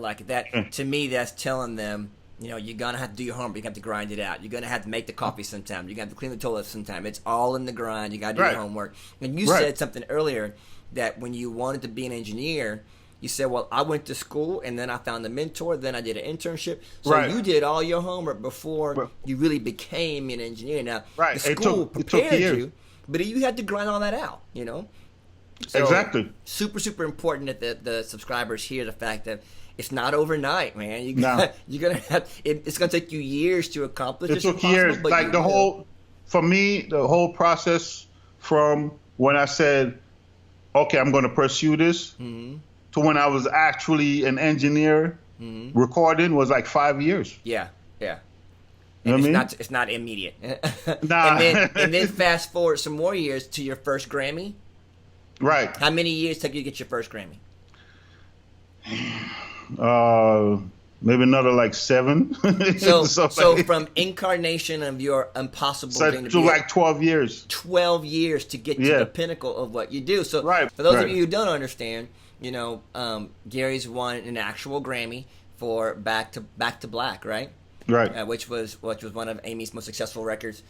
Like that, to me, that's telling them, you're going to have to do your homework. You have to grind it out. You're going to have to make the coffee sometime. You're going to have to clean the toilet sometime. It's all in the grind. You got to do your homework. And you said something earlier that when you wanted to be an engineer, you said, well, I went to school and then I found a mentor. Then I did an internship. So you did all your homework before you really became an engineer. Now, the school prepared you, but you had to grind all that out, So exactly. Super, super important that the subscribers hear the fact that it's not overnight, man. You're gonna have it's gonna take you years to accomplish. It took years. Like for me, the whole process from when I said, okay, I'm going to pursue this, to when I was actually an engineer recording was like 5 years. Yeah. And it's not immediate. Nah. and then fast forward some more years to your first Grammy. Right. How many years took you to get your first Grammy? Maybe another like 7. So from incarnation of your impossible thing to like 12 years. 12 years to get to the pinnacle of what you do. So for those of you who don't understand, Gary's won an actual Grammy for Back to Black, right? Right. Which was one of Amy's most successful records.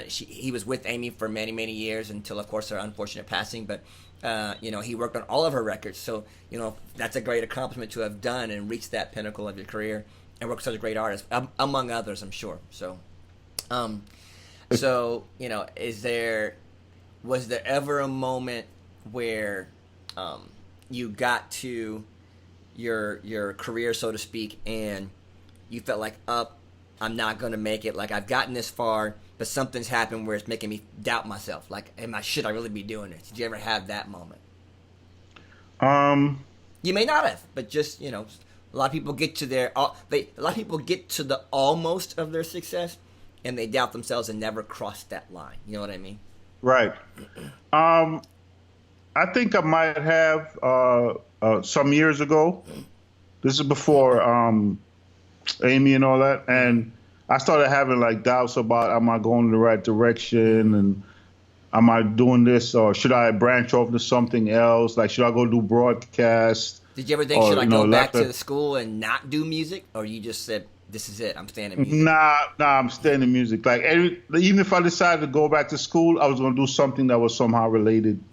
He was with Amy for many, many years until, of course, her unfortunate passing. But he worked on all of her records. So that's a great accomplishment to have done and reached that pinnacle of your career and work with such a great artist, among others, I'm sure. So, was there ever a moment where you got to your career, so to speak, and you felt like, I'm not going to make it. Like, I've gotten this far, but something's happened where it's making me doubt myself. Like, should I really be doing this? Did you ever have that moment? You may not have, but just, a lot of people get to a lot of people get to the almost of their success, and they doubt themselves and never cross that line. You know what I mean? Right. I think I might have some years ago. This is before Amy and all that, and I started having like doubts about, am I going in the right direction, and am I doing this, or should I branch off to something else? Like, should I go do broadcast? Did you ever think, should I go back to the school and not do music, or you just said, this is it, I'm staying in music? Nah, I'm staying in music. Like, even if I decided to go back to school, I was going to do something that was somehow related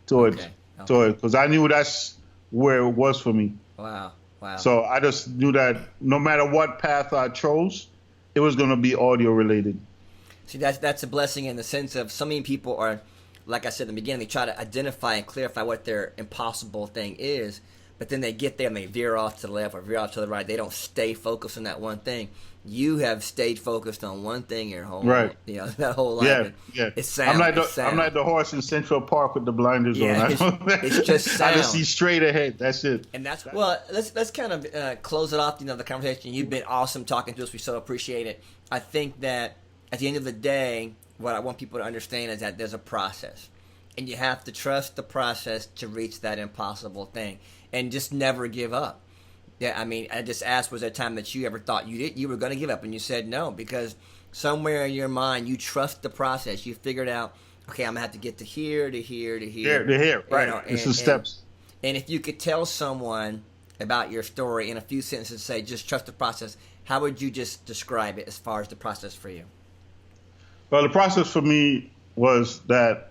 to it, because I knew that's where it was for me. Wow. So I just knew that no matter what path I chose, it was going to be audio related. See, that's a blessing in the sense of so many people are, like I said in the beginning, they try to identify and clarify what their impossible thing is, but then they get there and they veer off to the left or veer off to the right. They don't stay focused on that one thing. You have stayed focused on one thing your whole life. That whole life. Yeah. It's sound. I'm like the horse in Central Park with the blinders on. It's just sound. I just see straight ahead. That's it. And let's kind of close it off. The conversation. You've been awesome talking to us. We so appreciate it. I think that at the end of the day, what I want people to understand is that there's a process, and you have to trust the process to reach that impossible thing, and just never give up. Yeah, I mean, I just asked, was there a time that you ever thought you were going to give up, and you said no, because somewhere in your mind you trust the process. You figured out, okay, I'm going to have to get to here, to here, to here. To here, right. It's the steps. And if you could tell someone about your story in a few sentences, say, just trust the process, how would you just describe it as far as the process for you? Well, the process for me was that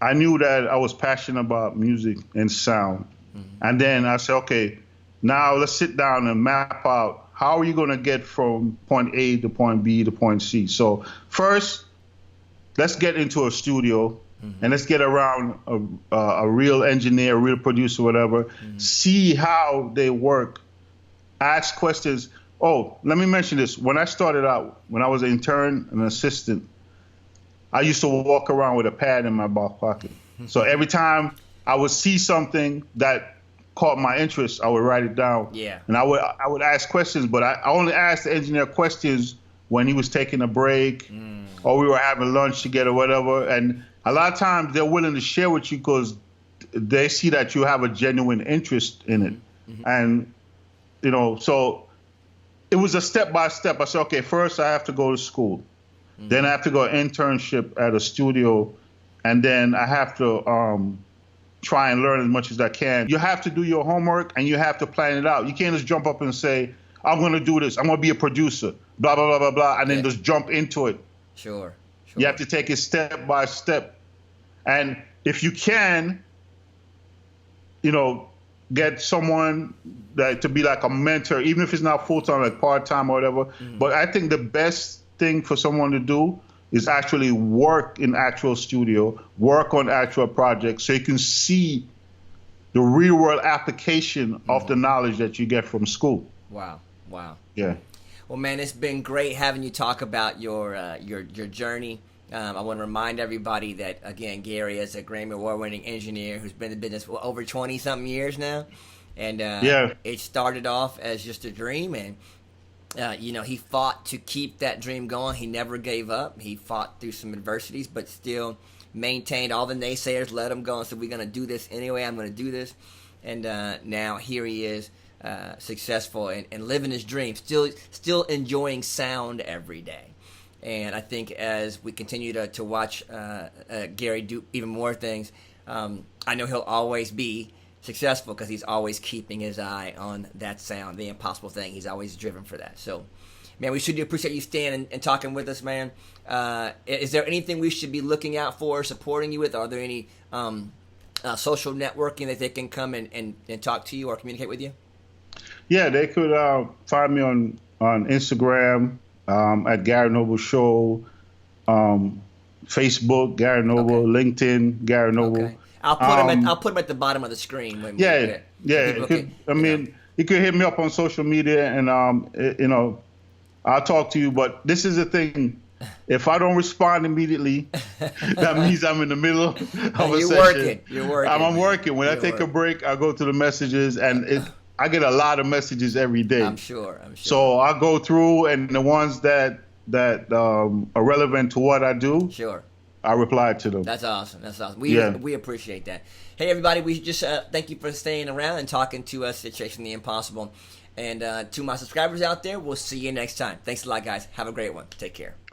I knew that I was passionate about music and sound. Mm-hmm. And then I said, okay, now let's sit down and map out how are you going to get from point A to point B to point C. So first, let's get into a studio and let's get around a real engineer, a real producer, whatever, see how they work, ask questions. Oh, let me mention this. When I started out, when I was an intern and an assistant, I used to walk around with a pad in my back pocket. So every time I would see something that caught my interest, I would write it down. Yeah. And I would ask questions, but I only asked the engineer questions when he was taking a break or we were having lunch together, whatever. And a lot of times they're willing to share with you because they see that you have a genuine interest in it. And, so it was a step by step. I said, okay, first I have to go to school. Then I have to go internship at a studio. And then I have to try and learn as much as I can. You have to do your homework and you have to plan it out. You can't just jump up and say, I'm going to do this. I'm going to be a producer, blah, blah, blah, blah, blah, and then just jump into it. Sure. You have to take it step by step. And if you can, get someone that to be like a mentor, even if it's not full-time, like part-time or whatever. But I think the best thing for someone to do is actually work in actual studio, work on actual projects, so you can see the real world application of the knowledge that you get from school. Wow. Yeah. Well, man, it's been great having you talk about your journey. I want to remind everybody that, again, Gary is a Grammy Award-winning engineer who's been in business for over 20-something years now. And it started off as just a dream, and he fought to keep that dream going. He never gave up. He fought through some adversities, but still maintained. All the naysayers let him go and said, we're going to do this anyway. I'm going to do this. And now here he is, successful and living his dream, still enjoying sound every day. And I think as we continue to watch Gary do even more things, I know he'll always be successful because he's always keeping his eye on that sound, the impossible thing. He's always driven for that. So, man, we should appreciate you staying and talking with us, man. Is there anything we should be looking out for, supporting you with? Are there any social networking that they can come and talk to you or communicate with you? Yeah, they could find me on Instagram at Gary Noble Show, Facebook, Gary Noble, LinkedIn, Gary Noble. Okay. I'll put them at the bottom of the screen. You could hit me up on social media, and I'll talk to you. But this is the thing: if I don't respond immediately, that means I'm in the middle of a session. You're working. I'm working. When I take a break, I go to the messages, and I get a lot of messages every day. I'm sure. So I go through, and the ones that are relevant to what I do. Sure. I replied to them. That's awesome. We appreciate that. Hey, everybody, we just thank you for staying around and talking to us at Chasing the Impossible. And to my subscribers out there, we'll see you next time. Thanks a lot, guys. Have a great one. Take care.